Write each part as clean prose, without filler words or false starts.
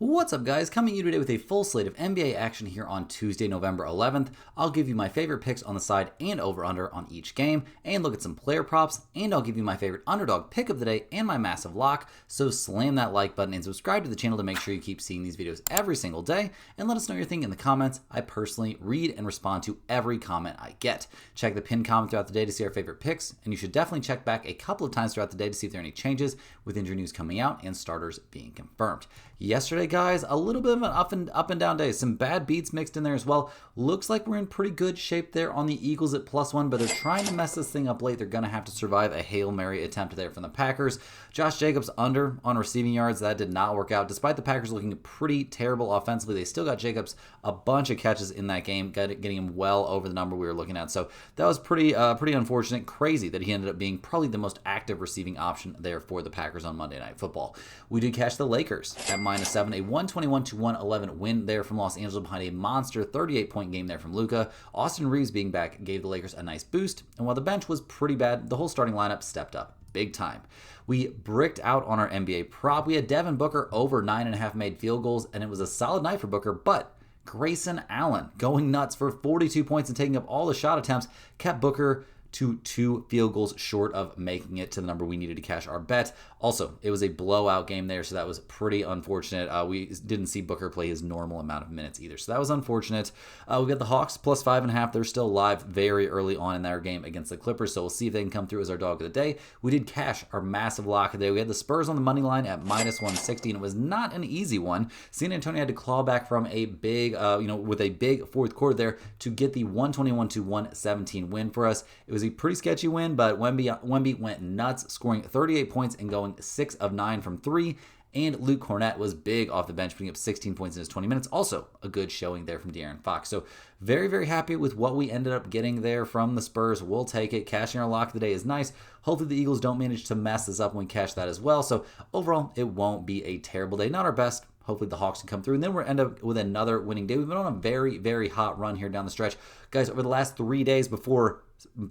What's up, guys? Coming to you today with a full slate of NBA action here on Tuesday, November 11th. I'll give you my favorite picks on the side and over-under on each game, and look at some player props, and I'll give you my favorite underdog pick of the day and my massive lock. So slam that like button and subscribe to the channel to make sure you keep seeing these videos every single day, and let us know your thing in the comments. I personally read and respond to every comment I get. Check the pinned comment throughout the day to see our favorite picks, and you should definitely check back a couple of times throughout the day to see if there are any changes with injury news coming out and starters being confirmed. Yesterday, guys, a little bit of an up and down day. Some bad beats mixed in there as well. Looks like we're in pretty good shape there on the Eagles at +1, but they're trying to mess this thing up late. They're going to have to survive a Hail Mary attempt there from the Packers. Josh Jacobs under on receiving yards. That did not work out. Despite the Packers looking pretty terrible offensively, they still got Jacobs a bunch of catches in that game, getting him well over the number we were looking at. So that was pretty unfortunate. Crazy that he ended up being probably the most active receiving option there for the Packers on Monday Night Football. We did catch the Lakers at -7, a 121-111 win there from Los Angeles behind a monster 38-point game there from Luka. Austin Reeves being back gave the Lakers a nice boost, and while the bench was pretty bad, the whole starting lineup stepped up big time. We bricked out on our NBA prop. We had Devin Booker over 9.5 made field goals, and it was a solid night for Booker, but Grayson Allen going nuts for 42 points and taking up all the shot attempts kept Booker to 2 field goals short of making it to the number we needed to cash our bet. Also, it was a blowout game there, so that was pretty unfortunate. We didn't see Booker play his normal amount of minutes either, so that was unfortunate. We got the Hawks +5.5. They're still live very early on in their game against the Clippers, so we'll see if they can come through as our dog of the day. We did cash our massive lock of the day. We had the Spurs on the money line at -160, and it was not an easy one. San Antonio had to claw back from a big, with a big fourth quarter there to get the 121-117 win for us. It was a pretty sketchy win, but Wemby went nuts, scoring 38 points and going 6 of 9 from 3. And Luke Cornett was big off the bench, putting up 16 points in his 20 minutes. Also, a good showing there from De'Aaron Fox. So very, very happy with what we ended up getting there from the Spurs. We'll take it. Cashing our lock of the day is nice. Hopefully the Eagles don't manage to mess this up when we cash that as well. So overall, it won't be a terrible day. Not our best. Hopefully the Hawks can come through. And then we'll end up with another winning day. We've been on a very, very hot run here down the stretch. Guys, over the last 3 days before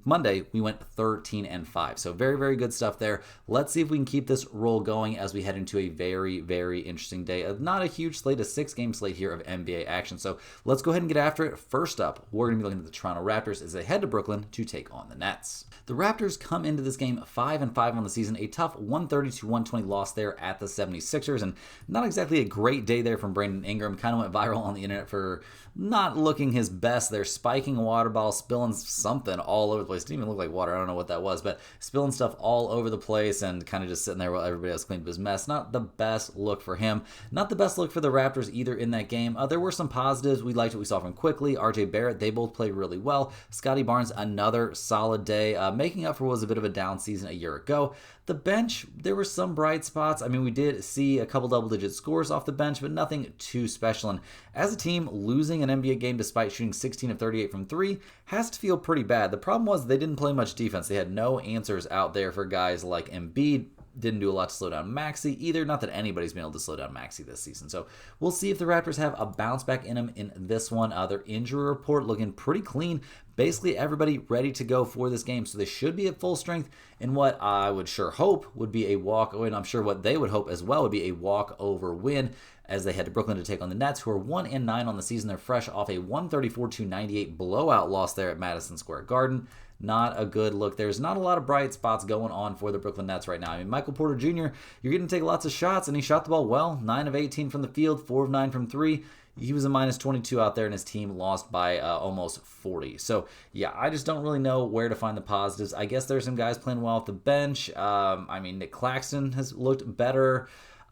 Monday, we went 13-5. So very, very good stuff there. Let's see if we can keep this roll going as we head into a very, very interesting day. Not a huge slate, a 6-game slate here of NBA action. So let's go ahead and get after it. First up, we're going to be looking at the Toronto Raptors as they head to Brooklyn to take on the Nets. The Raptors come into this game 5-5 on the season, a tough 130-120 loss there at the 76ers, and not exactly a great day there from Brandon Ingram. Kind of went viral on the internet for not looking his best. They're spiking a water bottle, spilling something all over the place. It didn't even look like water. I don't know what that was, but spilling stuff all over the place and kind of just sitting there while everybody else cleaned up his mess. Not the best look for him. Not the best look for the Raptors either in that game. There were some positives. We liked what we saw from Quickly, RJ Barrett. They both played really well. Scotty Barnes, another solid day, making up for what was a bit of a down season a year ago. The bench, there were some bright spots. I mean, we did see a couple double-digit scores off the bench, but nothing too special. And as a team, losing an NBA game despite shooting 16 of 38 from 3 has to feel pretty bad. The problem was they didn't play much defense. They had no answers out there for guys like Embiid. Didn't do a lot to slow down Maxey either. Not that anybody's been able to slow down Maxey this season. So we'll see if the Raptors have a bounce back in them in this one. Their injury report looking pretty clean. Basically everybody ready to go for this game. So they should be at full strength in what I would sure hope would be a walk, and I'm sure what they would hope as well would be a walk-over win as they head to Brooklyn to take on the Nets, who are 1-9 on the season. They're fresh off a 134-98 blowout loss there at Madison Square Garden. Not a good look. There's not a lot of bright spots going on for the Brooklyn Nets right now. I mean, Michael Porter Jr., you're getting to take lots of shots, and he shot the ball well. 9 of 18 from the field, 4 of 9 from 3. He was a -22 out there, and his team lost by almost 40. So, yeah, I just don't really know where to find the positives. I guess there's some guys playing well off the bench. Nick Claxton has looked better.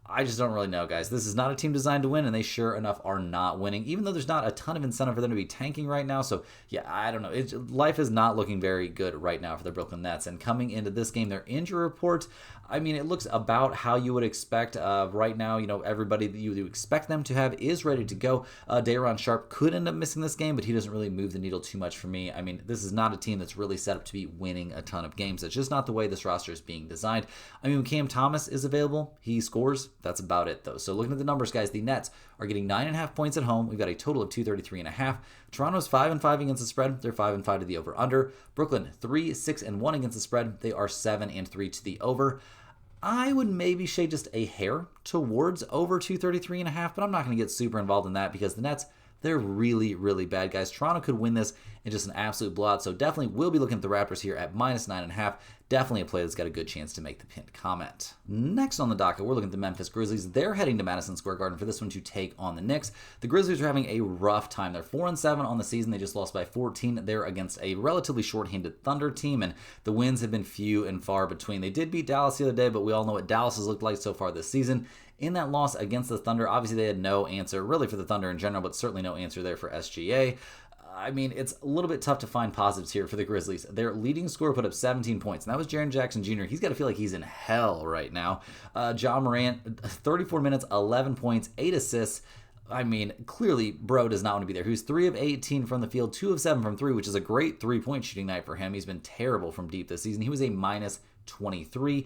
I just don't really know, guys. This is not a team designed to win, and they sure enough are not winning, even though there's not a ton of incentive for them to be tanking right now. So, yeah, I don't know. Life is not looking very good right now for the Brooklyn Nets. And coming into this game, their injury report, I mean, it looks about how you would expect right now. You know, everybody that you expect them to have is ready to go. Day'Ron Sharpe could end up missing this game, but he doesn't really move the needle too much for me. I mean, this is not a team that's really set up to be winning a ton of games. That's just not the way this roster is being designed. I mean, when Cam Thomas is available, he scores. That's about it, though. So looking at the numbers, guys, the Nets are getting 9.5 points at home. We've got a total of 233.5. Toronto's 5-5 against the spread. They're 5-5 to the over/under. Brooklyn 3-6-1 against the spread. They are 7-3 to the over. I would maybe shade just a hair towards over 233.5, but I'm not going to get super involved in that because the Nets, they're really, really bad, guys. Toronto could win this in just an absolute blowout, so definitely we'll be looking at the Raptors here at -9.5. Definitely a play that's got a good chance to make the pinned comment. Next on the docket, we're looking at the Memphis Grizzlies. They're heading to Madison Square Garden for this one to take on the Knicks. The Grizzlies are having a rough time. They're 4-7 on the season. They just lost by 14. They're against a relatively short-handed Thunder team, and the wins have been few and far between. They did beat Dallas the other day, but we all know what Dallas has looked like so far this season. In that loss against the Thunder, obviously they had no answer really for the Thunder in general, but certainly no answer there for SGA. I mean, it's a little bit tough to find positives here for the Grizzlies. Their leading scorer put up 17 points, and that was Jaren Jackson Jr. He's got to feel like he's in hell right now. Ja Morant, 34 minutes, 11 points, 8 assists. I mean, clearly, bro does not want to be there. He was 3 of 18 from the field, 2 of 7 from 3, which is a great three-point shooting night for him. He's been terrible from deep this season. He was a -23.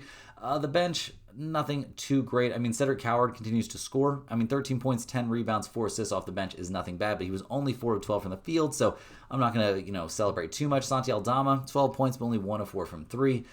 The bench, nothing too great. I mean, Cedric Coward continues to score. I mean, 13 points, 10 rebounds, 4 assists off the bench is nothing bad, but he was only 4 of 12 from the field, so I'm not going to, celebrate too much. Santi Aldama, 12 points, but only 1 of 4 from 3.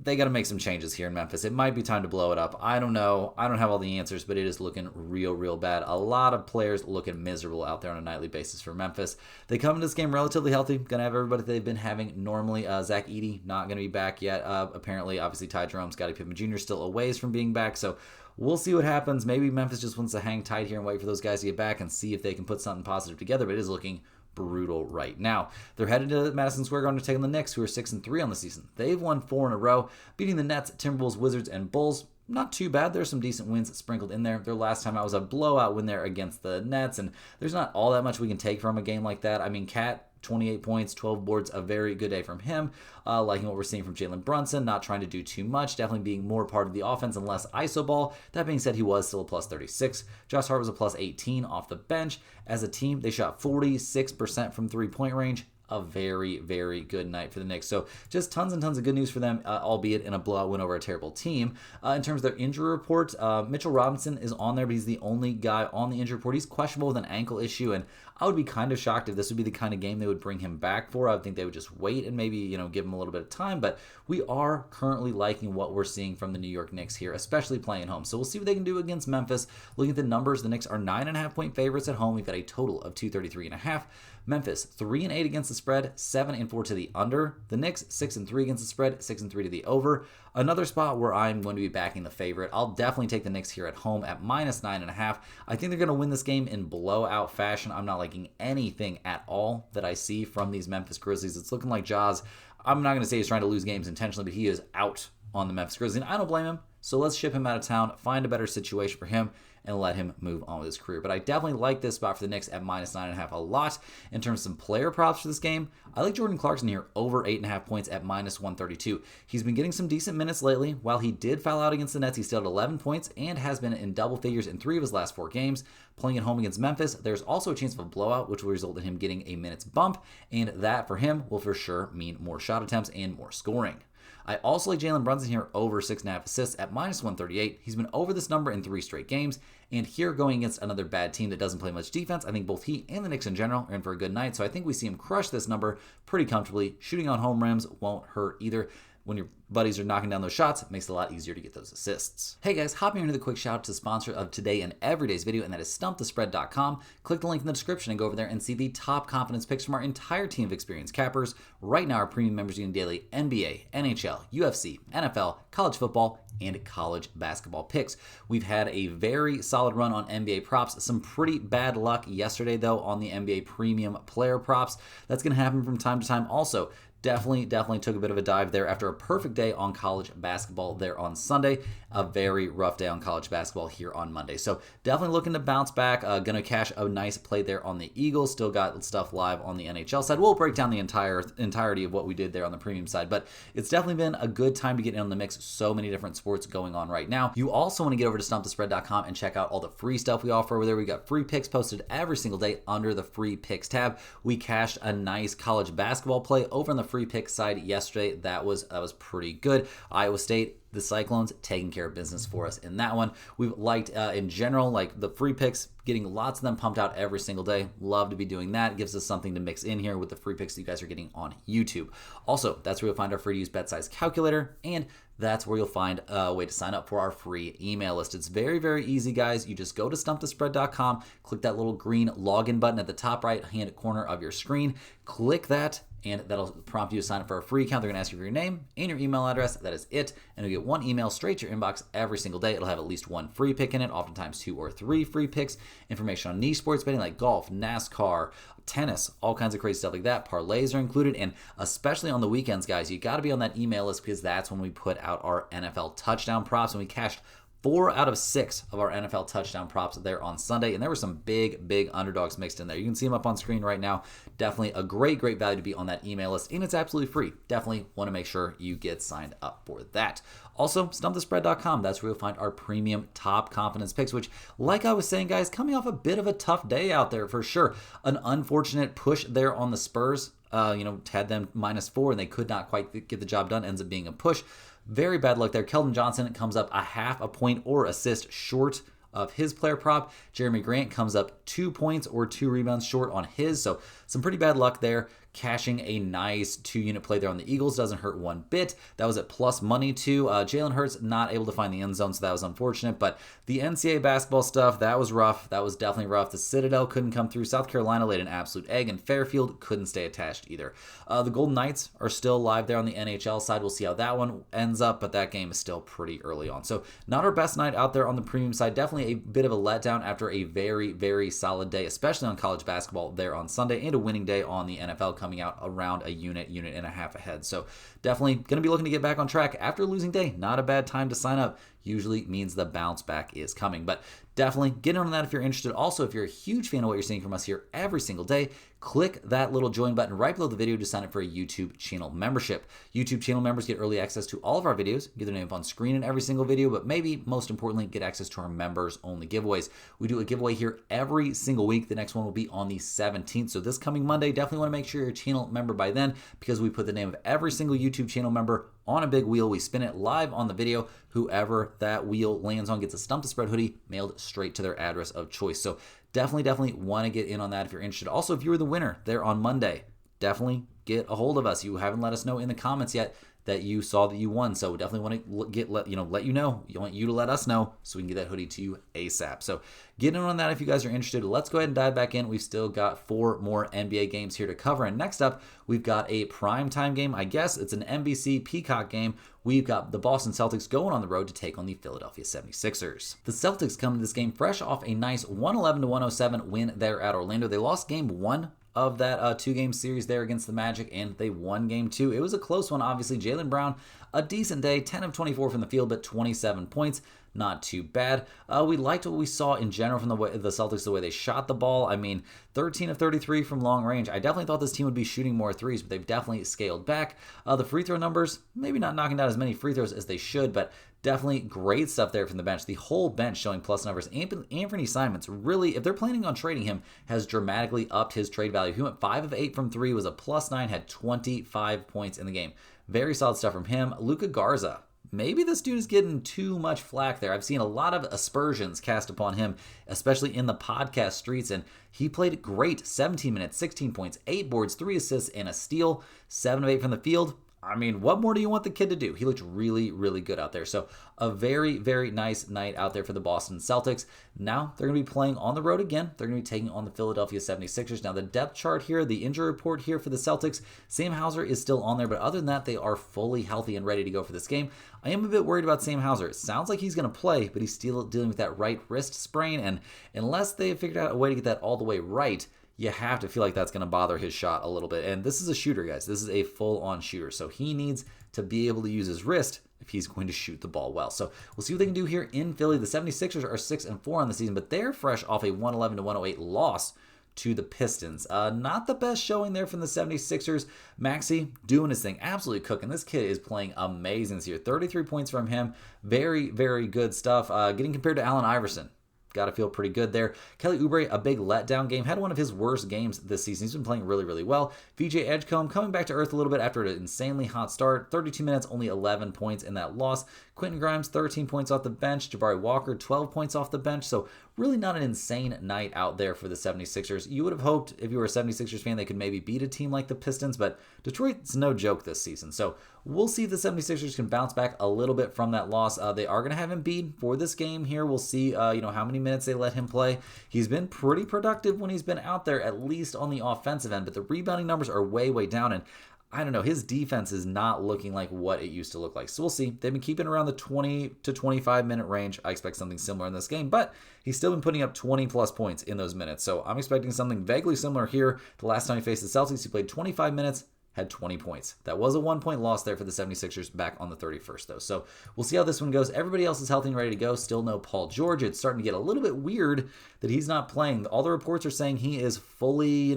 They got to make some changes here in Memphis. It might be time to blow it up. I don't know. I don't have all the answers, but it is looking real, real bad. A lot of players looking miserable out there on a nightly basis for Memphis. They come into this game relatively healthy. Going to have everybody they've been having normally. Zach Edey not going to be back yet. Apparently, obviously, Ty Jerome, Scottie Pippen Jr. still a ways from being back, so we'll see what happens. Maybe Memphis just wants to hang tight here and wait for those guys to get back and see if they can put something positive together, but it is looking brutal right now. They're headed to Madison Square Garden to take on the Knicks, who are 6-3 on the season. They've won 4 in a row, beating the Nets, Timberwolves, Wizards, and Bulls. Not too bad. There's some decent wins sprinkled in there. Their last time out was a blowout win there against the Nets, and there's not all that much we can take from a game like that. I mean, Cat, 28 points, 12 boards, a very good day from him. Liking what we're seeing from Jalen Brunson, not trying to do too much, definitely being more part of the offense and less iso ball. That being said, he was still a +36. Josh Hart was a +18 off the bench. As a team, they shot 46% from three-point range. A very, very good night for the Knicks. So just tons and tons of good news for them, albeit in a blowout win over a terrible team. In terms of their injury report, Mitchell Robinson is on there, but he's the only guy on the injury report. He's questionable with an ankle issue, and I would be kind of shocked if this would be the kind of game they would bring him back for. I would think they would just wait and maybe, give him a little bit of time, but we are currently liking what we're seeing from the New York Knicks here, especially playing home. So we'll see what they can do against Memphis. Looking at the numbers, the Knicks are 9.5-point favorites at home. We've got a total of 233.5. Memphis, 3-8 against the spread, 7-4 to the under. The Knicks, 6-3 against the spread, 6-3 to the over. Another spot where I'm going to be backing the favorite. I'll definitely take the Knicks here at home at -9.5. I think they're going to win this game in blowout fashion. I'm not liking anything at all that I see from these Memphis Grizzlies. It's looking like Jaws, I'm not going to say he's trying to lose games intentionally, but he is out on the Memphis Grizzlies, and I don't blame him. So let's ship him out of town, find a better situation for him, and let him move on with his career. But I definitely like this spot for the Knicks at -9.5 a lot. In terms of some player props for this game, I like Jordan Clarkson here over 8.5 points at -132. He's been getting some decent minutes lately. While he did foul out against the Nets, he still had 11 points and has been in double figures in 3 of his last 4 games. Playing at home against Memphis, there's also a chance of a blowout, which will result in him getting a minutes bump, and that for him will for sure mean more shot attempts and more scoring. I also like Jalen Brunson here over 6.5 assists at -138. He's been over this number in 3 straight games, and here going against another bad team that doesn't play much defense, I think both he and the Knicks in general are in for a good night, so I think we see him crush this number pretty comfortably. Shooting on home rims won't hurt either. When your buddies are knocking down those shots, it makes it a lot easier to get those assists. Hey guys, hopping into the quick shout out to the sponsor of today and every day's video, and that is Stumpthespread.com. Click the link in the description and go over there and see the top confidence picks from our entire team of experienced cappers. Right now, our premium members are getting daily NBA, NHL, UFC, NFL, college football, and college basketball picks. We've had a very solid run on NBA props. Some pretty bad luck yesterday, though, on the NBA premium player props. That's going to happen from time to time also. Definitely took a bit of a dive there after a perfect day on college basketball there on Sunday. A very rough day on college basketball here on Monday. So definitely looking to bounce back. Gonna cash a nice play there on the Eagles. Still got stuff live on the NHL side. We'll break down the entirety of what we did there on the premium side, but it's definitely been a good time to get in on the mix. So many different sports going on right now. You also want to get over to Stumpthespread.com and check out all the free stuff we offer over there. We got free picks posted every single day under the free picks tab. We cashed a nice college basketball play over on the free pick side yesterday. That was pretty good. Iowa State the Cyclones taking care of business for us in that one. We've liked, in general, like the free picks, getting lots of them pumped out every single day. Love to be doing that. It gives us something to mix in here with the free picks that you guys are getting on YouTube. Also, that's where you'll find our free to use bet size calculator, and that's where you'll find a way to sign up for our free email list. It's very, very easy, guys. You just go to stumpthespread.com, click that little green login button at the top right-hand corner of your screen. Click that, and that'll prompt you to sign up for a free account. They're going to ask you for your name and your email address. That is it. And you'll get one email straight to your inbox every single day. It'll have at least one free pick in it, oftentimes 2 or 3 free picks, information on niche sports betting like golf, NASCAR, tennis, all kinds of crazy stuff like that. Parlays are included, and especially on the weekends, guys, you got to be on that email list because that's when we put out our NFL touchdown props, and we cashed 4 out of 6 of our NFL touchdown props there on Sunday, and there were some big underdogs mixed in there. You can see them up on screen right now. Definitely a great value to be on that email list, and it's absolutely free. Definitely want to make sure you get signed up for that. Also, stumpthespread.com, that's where you'll find our premium top confidence picks, which, like I was saying, guys, coming off a bit of a tough day out there for sure. An unfortunate push there on the Spurs, had them -4, and they could not quite get the job done. Ends up being a push. Very bad luck there. Keldon Johnson comes up a half a point or assist short of his player prop. Jeremy Grant comes up 2 points or 2 rebounds short on his. So some pretty bad luck there. Cashing a nice 2-unit play there on the Eagles doesn't hurt one bit. That was at plus money too. Jalen Hurts not able to find the end zone, so that was unfortunate. But the NCAA basketball stuff, that was rough. That was definitely rough. The Citadel couldn't come through. South Carolina laid an absolute egg, and Fairfield couldn't stay attached either. The Golden Knights are still live there on the NHL side. We'll see how that one ends up, but that game is still pretty early on. So not our best night out there on the premium side. Definitely a bit of a letdown after a very solid day, especially on college basketball there on Sunday, and a winning day on the NFL coming out around a unit and a half ahead. So definitely going to be looking to get back on track after a losing day. Not a bad time to sign up. Usually means the bounce back is coming. But definitely get in on that if you're interested. Also, if you're a huge fan of what you're seeing from us here every single day, click that little join button right below the video to sign up for a YouTube channel membership. YouTube channel members get early access to all of our videos, get their name up on screen in every single video, but maybe most importantly, get access to our members only giveaways. We do a giveaway here every single week. The next one will be on the 17th. So this coming Monday, definitely want to make sure you're a channel member by then, because we put the name of every single YouTube channel member on a big wheel. We spin it live on the video. Whoever that wheel lands on gets a Stump the Spread hoodie mailed straight to their address of choice. So definitely want to get in on that if you're interested. Also, if you were the winner there on Monday, definitely get a hold of us. You haven't let us know in the comments yet that you saw that you won. So definitely want to let you know. You want you to let us know so we can get that hoodie to you ASAP. So get in on that if you guys are interested. Let's go ahead and dive back in. We've still got 4 more NBA games here to cover. And next up, we've got a primetime game. I guess it's an NBC Peacock game. We've got the Boston Celtics going on the road to take on the Philadelphia 76ers. The Celtics come to this game fresh off a nice 111-107 win there at Orlando. They lost game 1 of that 2-game series there against the Magic, and they won game 2. It was a close one, obviously. Jaylen Brown, a decent day, 10 of 24 from the field, but 27 points. Not too bad. We liked what we saw in general from the Celtics, the way they shot the ball. I mean, 13 of 33 from long range. I definitely thought this team would be shooting more threes, but they've definitely scaled back. The free throw numbers, maybe not knocking down as many free throws as they should, but definitely great stuff there from the bench. The whole bench showing plus numbers. Anthony Simons, really, if they're planning on trading him, has dramatically upped his trade value. He went 5 of 8 from 3, was a +9, had 25 points in the game. Very solid stuff from him. Luka Garza. Maybe this dude is getting too much flack there. I've seen a lot of aspersions cast upon him, especially in the podcast streets, and he played great. 17 minutes, 16 points, 8 boards, 3 assists, and a steal. 7 of 8 from the field. I mean, what more do you want the kid to do? He looked really good out there. So a very nice night out there for the Boston Celtics. Now they're going to be playing on the road again. They're going to be taking on the Philadelphia 76ers. Now the depth chart here, the injury report here for the Celtics, Sam Hauser is still on there, but other than that, they are fully healthy and ready to go for this game. I am a bit worried about Sam Hauser. It sounds like he's going to play, but he's still dealing with that right wrist sprain, and unless they have figured out a way to get that all the way right, you have to feel like that's going to bother his shot a little bit. And this is a shooter, guys. This is a full-on shooter. So he needs to be able to use his wrist if he's going to shoot the ball well. So we'll see what they can do here in Philly. The 76ers are 6-4 on the season, but they're fresh off a 111-108 loss to the Pistons. Not the best showing there from the 76ers. Maxey doing his thing, absolutely cooking. This kid is playing amazing this year. 33 points from him. Very good stuff. Getting compared to Allen Iverson. Got to feel pretty good there. Kelly Oubre, a big letdown game. Had one of his worst games this season. He's been playing really well. VJ Edgecombe coming back to earth a little bit after an insanely hot start. 32 minutes, only 11 points in that loss. Quentin Grimes, 13 points off the bench. Jabari Walker, 12 points off the bench. So really not an insane night out there for the 76ers. You would have hoped if you were a 76ers fan they could maybe beat a team like the Pistons, but Detroit's no joke this season. So we'll see if the 76ers can bounce back a little bit from that loss. They are going to have Embiid for this game here. We'll see how many minutes they let him play. He's been pretty productive when he's been out there, at least on the offensive end, but the rebounding numbers are way, way down, and I don't know, his defense is not looking like what it used to look like. So we'll see. They've been keeping around the 20 to 25 minute range. I expect something similar in this game, but he's still been putting up 20 plus points in those minutes. So I'm expecting something vaguely similar here. The last time he faced the Celtics, he played 25 minutes, had 20 points. That was a 1-point loss there for the 76ers back on the 31st, though. So we'll see how this one goes. Everybody else is healthy and ready to go. Still no Paul George. It's starting to get a little bit weird that he's not playing. All the reports are saying he is fully,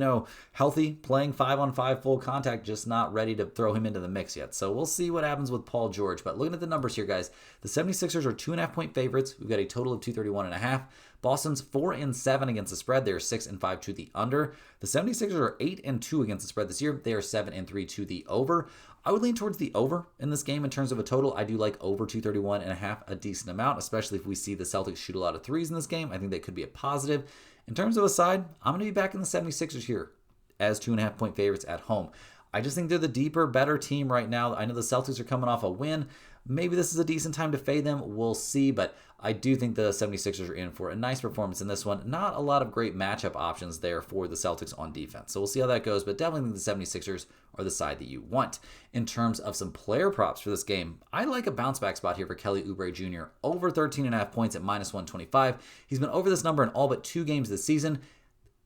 healthy, playing 5-on-5 full contact, just not ready to throw him into the mix yet. So we'll see what happens with Paul George. But looking at the numbers here, guys, the 76ers are 2.5-point favorites. We've got a total of 231.5. Boston's 4-7 against the spread. They are 6-5 to the under. The 76ers are 8-2 against the spread this year. They are 7-3 to the over. I would lean towards the over in this game in terms of a total. I do like over 231.5 a decent amount, especially if we see the Celtics shoot a lot of threes in this game. I think that could be a positive. In terms of a side, I'm going to be back in the 76ers here as 2.5-point favorites at home. I just think they're the deeper, better team right now. I know the Celtics are coming off a win. Maybe this is a decent time to fade them. We'll see, but I do think the 76ers are in for a nice performance in this one. Not a lot of great matchup options there for the Celtics on defense. So we'll see how that goes, but definitely think the 76ers are the side that you want. In terms of some player props for this game, I like a bounce back spot here for Kelly Oubre Jr. Over 13.5 points at -125. He's been over this number in all but 2 games this season.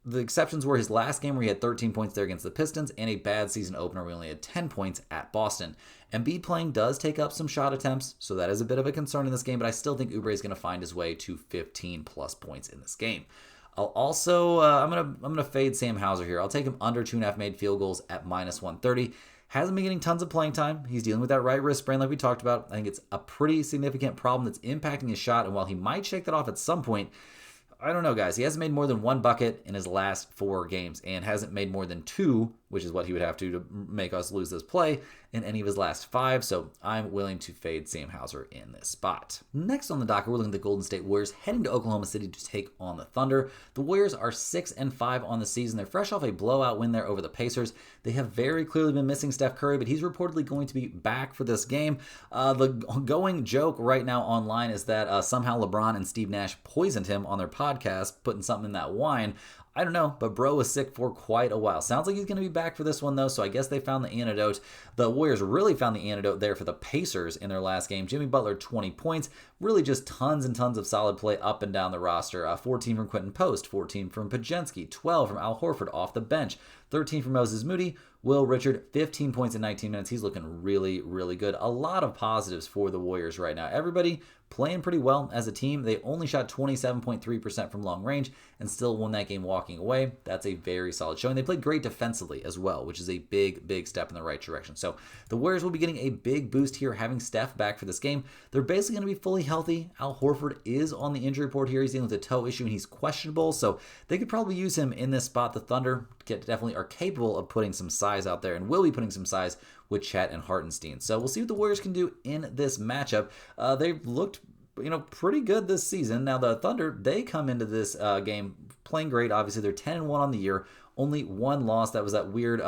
The exceptions were his last game where he had 13 points there against the Pistons and a bad season opener where he only had 10 points at Boston. Embiid playing does take up some shot attempts, so that is a bit of a concern in this game, but I still think Oubre is going to find his way to 15 plus points in this game. I'll also, I'm gonna fade Sam Hauser here. I'll take him under 2.5 made field goals at -130. Hasn't been getting tons of playing time. He's dealing with that right wrist sprain like we talked about. I think it's a pretty significant problem that's impacting his shot, and while he might shake that off at some point, I don't know, guys. He hasn't made more than 1 bucket in his last 4 games and hasn't made more than 2, which is what he would have to make us lose this play, in any of his last 5. So I'm willing to fade Sam Hauser in this spot. Next on the docket, we're looking at the Golden State Warriors heading to Oklahoma City to take on the Thunder. The Warriors are 6-5 on the season. They're fresh off a blowout win there over the Pacers. They have very clearly been missing Steph Curry, but he's reportedly going to be back for this game. The going joke right now online is that somehow LeBron and Steve Nash poisoned him on their podcast, putting something in that wine. I don't know, but bro was sick for quite a while. Sounds like he's going to be back for this one, though, so I guess they found the antidote. The Warriors really found the antidote there for the Pacers in their last game. Jimmy Butler, 20 points. Really just tons and tons of solid play up and down the roster. 14 from Quentin Post, 14 from Pajensky, 12 from Al Horford off the bench, 13 from Moses Moody. Will Richard, 15 points in 19 minutes. He's looking really, really good. A lot of positives for the Warriors right now. Everybody playing pretty well as a team. They only shot 27.3% from long range and still won that game walking away. That's a very solid showing. They played great defensively as well, which is a big, big step in the right direction. So the Warriors will be getting a big boost here, having Steph back for this game. They're basically going to be fully healthy. Al Horford is on the injury report here. He's dealing with a toe issue and he's questionable, so they could probably use him in this spot. The Thunder definitely are capable of putting some size out there and will be putting some size with Chet and Hartenstein. So we'll see what the Warriors can do in this matchup. They've looked pretty good this season. Now the Thunder, they come into this game playing great. Obviously, they're 10-1 on the year. Only 1 loss. That was that weird,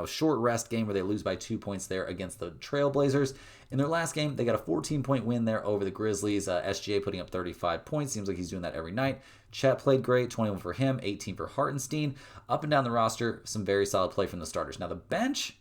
short rest game where they lose by 2 points there against the Trailblazers. In their last game, they got a 14-point win there over the Grizzlies. SGA putting up 35 points. Seems like he's doing that every night. Chet played great, 21 for him, 18 for Hartenstein. Up and down the roster, some very solid play from the starters. Now the bench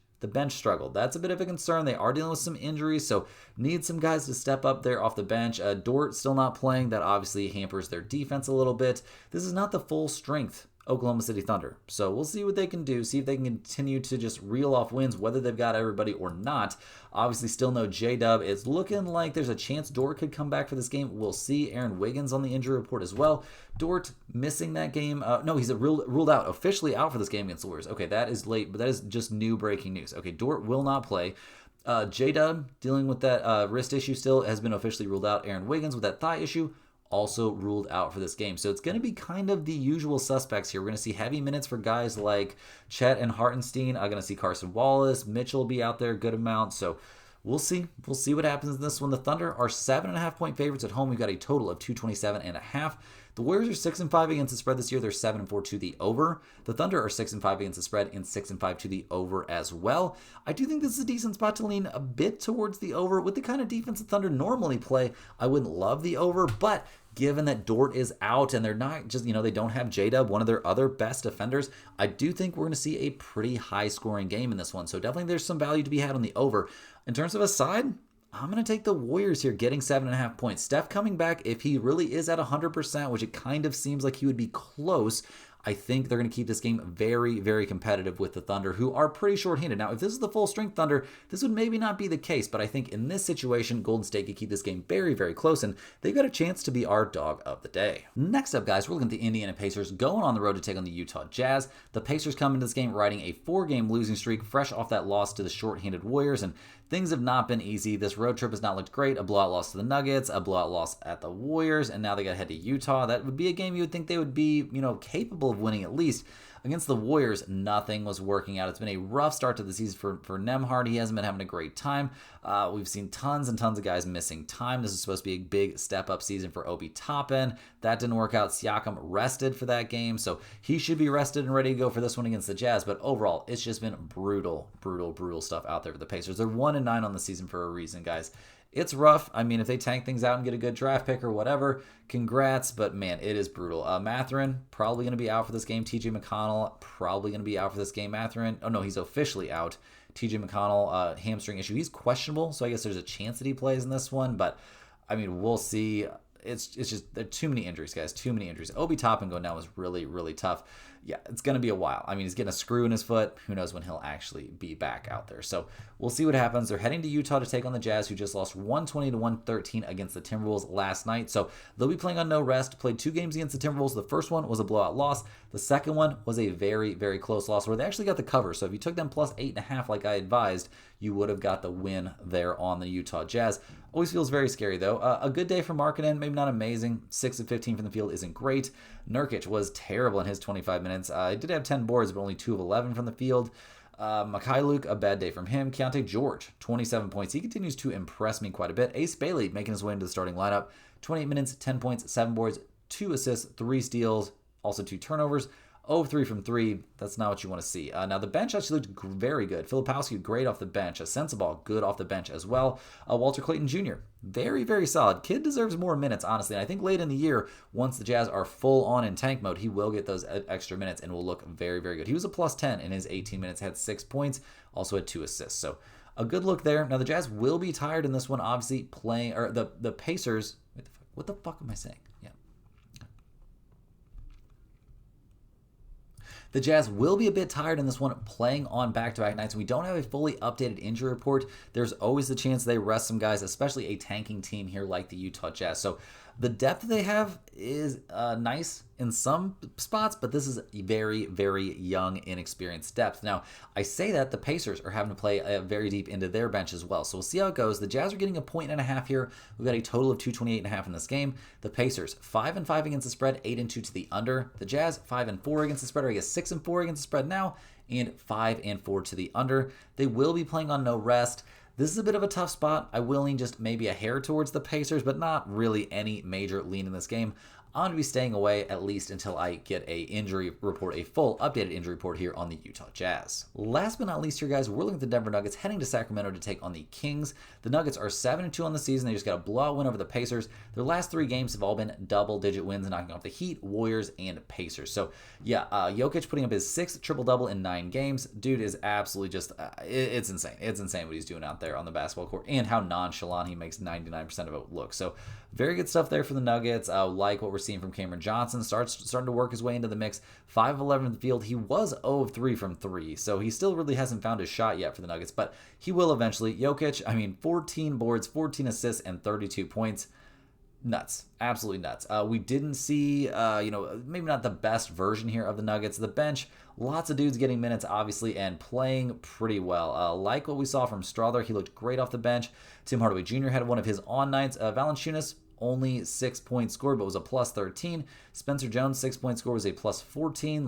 struggled. That's a bit of a concern. They are dealing with some injuries, so need some guys to step up there off the bench. Dort still not playing. That obviously hampers their defense a little bit. This is not the full strength Oklahoma City Thunder. So we'll see what they can do, see if they can continue to just reel off wins, whether they've got everybody or not. Obviously, still no J-Dub. It's looking like there's a chance Dort could come back for this game. We'll see. Aaron Wiggins on the injury report as well. Dort missing that game. No, he's ruled out, officially out for this game against the Warriors. Okay, that is late, but that is just new breaking news. Okay, Dort will not play. J-Dub, dealing with that wrist issue still, has been officially ruled out. Aaron Wiggins with that thigh issue, also ruled out for this game. So it's going to be kind of the usual suspects here. We're going to see heavy minutes for guys like Chet and Hartenstein. I'm going to see Carson Wallace. Mitchell will be out there a good amount. So we'll see. We'll see what happens in this one. The Thunder are 7.5-point favorites at home. We've got a total of 227.5. The Warriors are 6-5 against the spread this year. They're 7-4 to the over. The Thunder are 6-5 against the spread and 6-5 to the over as well. I do think this is a decent spot to lean a bit towards the over. With the kind of defense the Thunder normally play, I wouldn't love the over, but given that Dort is out and they're not just, they don't have J-Dub, one of their other best defenders, I do think we're going to see a pretty high-scoring game in this one. So definitely there's some value to be had on the over. In terms of a side, I'm going to take the Warriors here, getting 7.5 points. Steph coming back, if he really is at 100%, which it kind of seems like he would be close, I think they're going to keep this game very, very competitive with the Thunder, who are pretty short-handed. Now, if this is the full-strength Thunder, this would maybe not be the case, but I think in this situation, Golden State could keep this game very, very close, and they've got a chance to be our dog of the day. Next up, guys, we're looking at the Indiana Pacers going on the road to take on the Utah Jazz. The Pacers come into this game riding a 4-game losing streak, fresh off that loss to the short-handed Warriors, and things have not been easy. This road trip has not looked great. A blowout loss to the Nuggets, a blowout loss at the Warriors, and now they got to head to Utah. That would be a game you would think they would be, capable of winning at least. Against the Warriors, nothing was working out. It's been a rough start to the season for Nembhard. He hasn't been having a great time. We've seen tons and tons of guys missing time. This is supposed to be a big step-up season for Obi Toppin. That didn't work out. Siakam rested for that game, so he should be rested and ready to go for this one against the Jazz. But overall, it's just been brutal, brutal, brutal stuff out there for the Pacers. They're 1-9 on the season for a reason, guys. It's rough. I mean, if they tank things out and get a good draft pick or whatever, congrats. But, man, it is brutal. Mathurin, probably going to be out for this game. TJ McConnell, probably going to be out for this game. Mathurin, oh, no, he's officially out. TJ McConnell, hamstring issue. He's questionable, so I guess there's a chance that he plays in this one. But, I mean, we'll see. It's just, there are too many injuries, guys. Too many injuries. Obi Toppin going down was really, really tough. Yeah, it's going to be a while. I mean, he's getting a screw in his foot. Who knows when he'll actually be back out there. So we'll see what happens. They're heading to Utah to take on the Jazz, who just lost 120-113 against the Timberwolves last night. So they'll be playing on no rest. Played 2 games against the Timberwolves. The first one was a blowout loss. The second one was a very, very close loss where they actually got the cover. So if you took them plus 8.5 like I advised, you would have got the win there on the Utah Jazz. Always feels very scary, though. A good day for Markkanen, maybe not amazing. 6 of 15 from the field isn't great. Nurkic was terrible in his 25 minutes. He did have 10 boards, but only 2 of 11 from the field. Mikhailuk, a bad day from him. Keontae George, 27 points. He continues to impress me quite a bit. Ace Bailey making his way into the starting lineup. 28 minutes, 10 points, 7 boards, 2 assists, 3 steals, also 2 turnovers. 0-3 from 3. That's not what you want to see. Now, the bench actually looked very good. Filipowski, great off the bench. Sensabaugh, good off the bench as well. Walter Clayton Jr., very, very solid. Kid deserves more minutes, honestly. And I think late in the year, once the Jazz are full on in tank mode, he will get those extra minutes and will look very, very good. He was a plus 10 in his 18 minutes, had 6 points, also had 2 assists. So a good look there. Now, the Jazz will be tired in this one, obviously, playing, or the Pacers. What the fuck am I saying? Yeah. The Jazz will be a bit tired in this one, playing on back-to-back nights. We don't have a fully updated injury report. There's always the chance they rest some guys, especially a tanking team here like the Utah Jazz. So the depth they have is nice in some spots, but this is very, very young, inexperienced depth. Now, I say that the Pacers are having to play very deep into their bench as well. So we'll see how it goes. The Jazz are getting 1.5 points here. We've got a total of 228.5 in this game. The Pacers, 5-5 against the spread, 8-2 to the under. The Jazz, 5-4 against the spread, or I guess 6-4 against the spread now, and 5-4 to the under. They will be playing on no rest. This is a bit of a tough spot. I will lean just maybe a hair towards the Pacers, but not really any major lean in this game. I'm going to be staying away at least until I get a injury report, a full updated injury report here on the Utah Jazz. Last but not least here, guys, we're looking at the Denver Nuggets heading to Sacramento to take on the Kings. The Nuggets are 7-2 on the season. They just got a blowout win over the Pacers. Their last 3 games have all been double-digit wins, knocking off the Heat, Warriors, and Pacers. So, yeah, Jokic putting up his 6th triple-double in 9 games. Dude is absolutely just, it's insane. It's insane what he's doing out there on the basketball court and how nonchalant he makes 99% of it look. So, very good stuff there for the Nuggets. Like what we're seeing from Cameron Johnson. Starting to work his way into the mix. 5 of 11 in the field. He was 0 of 3 from 3, so he still really hasn't found his shot yet for the Nuggets, but he will eventually. Jokic, 14 boards, 14 assists, and 32 points. Nuts. Absolutely nuts. We didn't see, maybe not the best version here of the Nuggets. The bench, lots of dudes getting minutes, obviously, and playing pretty well. Like what we saw from Strother, he looked great off the bench. Tim Hardaway Jr. had one of his on nights. Valanciunas, only 6 points scored, but was a plus 13. Spencer Jones, 6 points scored, was a plus 14.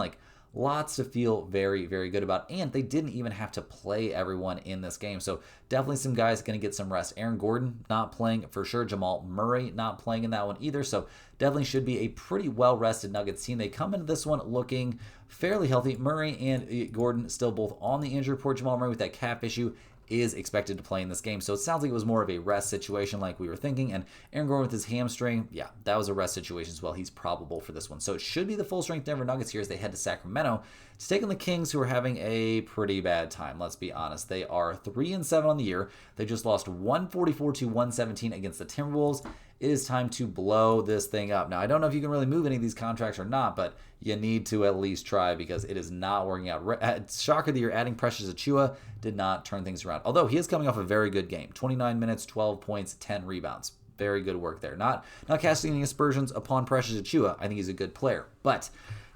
Lots to feel very, very good about. And they didn't even have to play everyone in this game. So definitely some guys going to get some rest. Aaron Gordon not playing for sure. Jamal Murray not playing in that one either. So definitely should be a pretty well-rested Nuggets team. They come into this one looking fairly healthy. Murray and Gordon still both on the injury report. Jamal Murray with that calf issue is expected to play in this game. So it sounds like it was more of a rest situation like we were thinking. And Aaron Gordon with his hamstring, yeah, that was a rest situation as well. He's probable for this one. So it should be the full-strength Denver Nuggets here as they head to Sacramento to take on the Kings, who are having a pretty bad time. Let's be honest. They are 3-7 on the year. They just lost 144-117 against the Timberwolves. It is time to blow this thing up. Now, I don't know if you can really move any of these contracts or not, but you need to at least try because it is not working out. Shocker that you're adding Precious Achiuwa did not turn things around. Although he is coming off a very good game. 29 minutes, 12 points, 10 rebounds. Very good work there. Not casting any aspersions upon Precious Achiuwa. I think he's a good player. But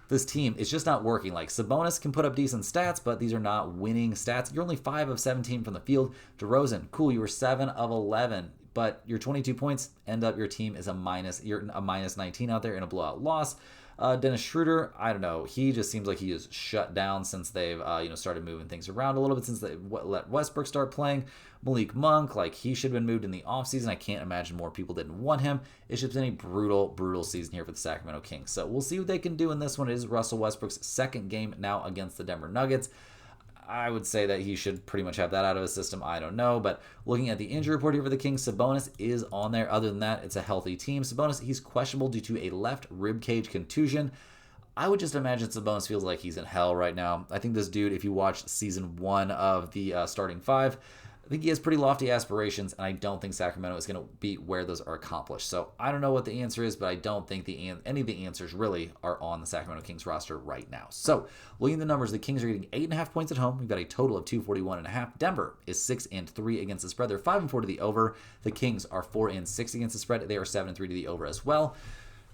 this team is just not working. Like, Sabonis can put up decent stats, but these are not winning stats. You're only 5 of 17 from the field. DeRozan, cool, you were 7 of 11. But your 22 points end up your team is you're a minus 19 out there in a blowout loss. Dennis Schroeder, I don't know. He just seems like he is shut down since they've started moving things around a little bit since they let Westbrook start playing. Malik Monk, like, he should have been moved in the offseason. I can't imagine more people didn't want him. It's just been a brutal, brutal season here for the Sacramento Kings. So we'll see what they can do in this one. It is Russell Westbrook's second game now against the Denver Nuggets. I would say that he should pretty much have that out of his system. I don't know. But looking at the injury report here for the Kings, Sabonis is on there. Other than that, it's a healthy team. Sabonis, he's questionable due to a left ribcage contusion. I would just imagine Sabonis feels like he's in hell right now. I think this dude, if you watch season 1 of the starting 5, I think he has pretty lofty aspirations, and I don't think Sacramento is going to be where those are accomplished. So I don't know what the answer is, but I don't think any of the answers really are on the Sacramento Kings roster right now. So looking at the numbers, the Kings are getting 8.5 points at home. We've got a total of 241.5. Denver is 6-3 against the spread. They're 5-4 to the over. The Kings are 4-6 against the spread. They are 7-3 to the over as well.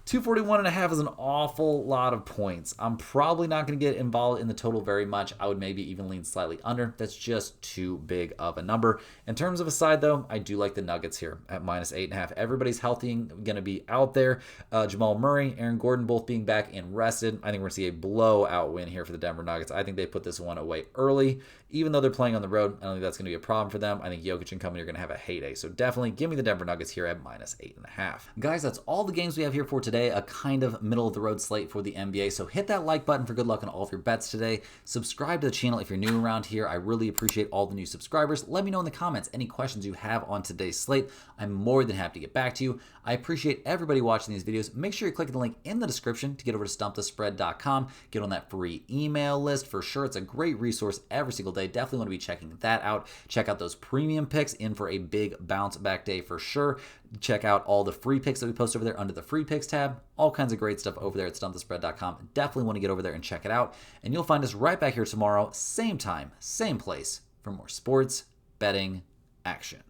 241.5 is an awful lot of points. I'm probably not going to get involved in the total very much. I would maybe even lean slightly under. That's just too big of a number. In terms of a side, though, I do like the Nuggets here at minus 8.5. Everybody's healthy and going to be out there. Jamal Murray, Aaron Gordon both being back and rested. I think we're going to see a blowout win here for the Denver Nuggets. I think they put this one away early. Even though they're playing on the road, I don't think that's going to be a problem for them. I think Jokic and company are going to have a heyday. So definitely give me the Denver Nuggets here at minus 8.5. Guys, that's all the games we have here for today. A kind of middle-of-the-road slate for the NBA. So hit that like button for good luck on all of your bets today. Subscribe to the channel if you're new around here. I really appreciate all the new subscribers. Let me know in the comments any questions you have on today's slate. I'm more than happy to get back to you. I appreciate everybody watching these videos. Make sure you're clicking the link in the description to get over to Stumpthespread.com. Get on that free email list for sure. It's a great resource every single day. Definitely want to be checking that out. Check out those premium picks in for a big bounce back day for sure. Check out all the free picks that we post over there under the free picks tab. All kinds of great stuff over there at Stumpthespread.com. Definitely want to get over there and check it out. And you'll find us right back here tomorrow, same time, same place, for more sports betting action.